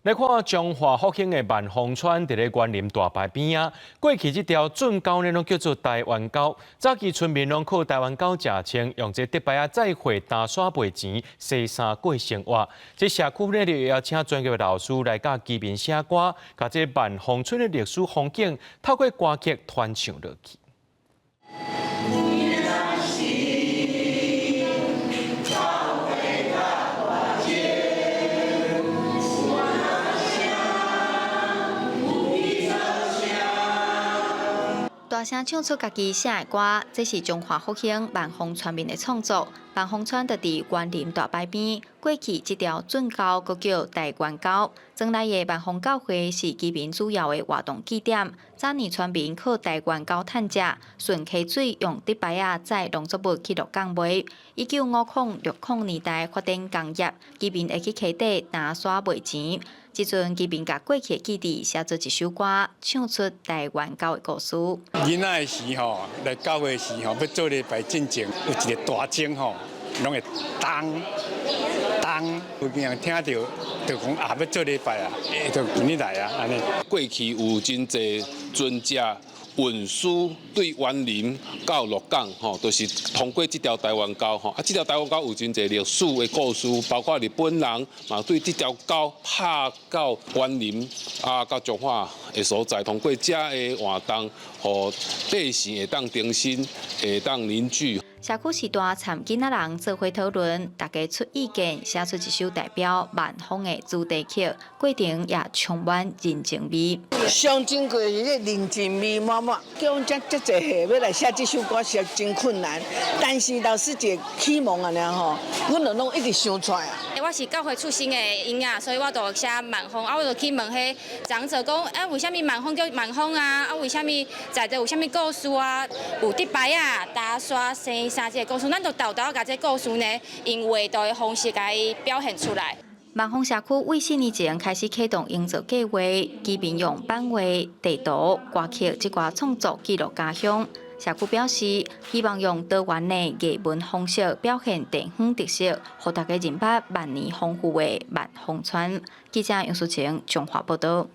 来看中华福兴的万丰村，伫咧园林大牌边啊。过去这条圳沟呢，拢叫做台湾沟。早期村民拢靠台湾沟食青，用这竹牌啊再会打刷卖钱，洗衫过生活。这社区呢，就邀请专业的老师来甲居民写歌，甲这万丰村的历史风景透过歌曲传唱落去。 大声唱出家己写的歌，这是中华福兴万丰村民的创作。万丰村就伫园林大牌边，过去这条圳沟阁叫台湾沟。庄内的万丰教会是居民主要的活动据点。早年村民靠台湾沟趁食，顺溪水用竹牌啊载农作物去落港卖。1950-60年代发展工业，居民会去溪底打沙卖钱。 即阵，居民甲过去的记忆写做一首歌，唱出台湾沟的故事。囡仔的时吼，来教会时吼，要做礼拜进前，有一个大钟吼，拢会当，有人听到就讲啊，要做礼拜啊，就今日来啊，安尼。过去有真济船只运输对园林到鹿港吼，都是通过这条台湾沟吼。啊，这条台湾沟有真济历史的故事，包括日本人嘛对这条沟拍到园林啊，到彰化的所在，通过这的活动，互百姓会当定心，会当凝聚。 社区时代参囡仔人做伙讨论，大家出意见，写出一首代表万丰的主题曲，过程也充满人情味。上珍贵是迄人情味满满，叫阮遮济岁要来写这首歌是真困难，但是老师一个启蒙安尼吼，阮就拢一直想出来啊。我是教会出身的婴仔，所以我就写万丰，我就去问迄长者讲，为什么万丰叫万丰啊？为什么在地有啥物故事啊？有竹牌啊，打刷生。 啥这个故事，咱就豆豆甲这故事呢，用画图的方式甲伊表现出来。万丰社区为4年前开始启动营造计划，居民用版画、地图、歌曲这挂创作记录家乡。社区表示，希望用多元的艺文方式表现地方特色，让大家认捌万年丰富的万丰村。记者杨淑晴，中华报道。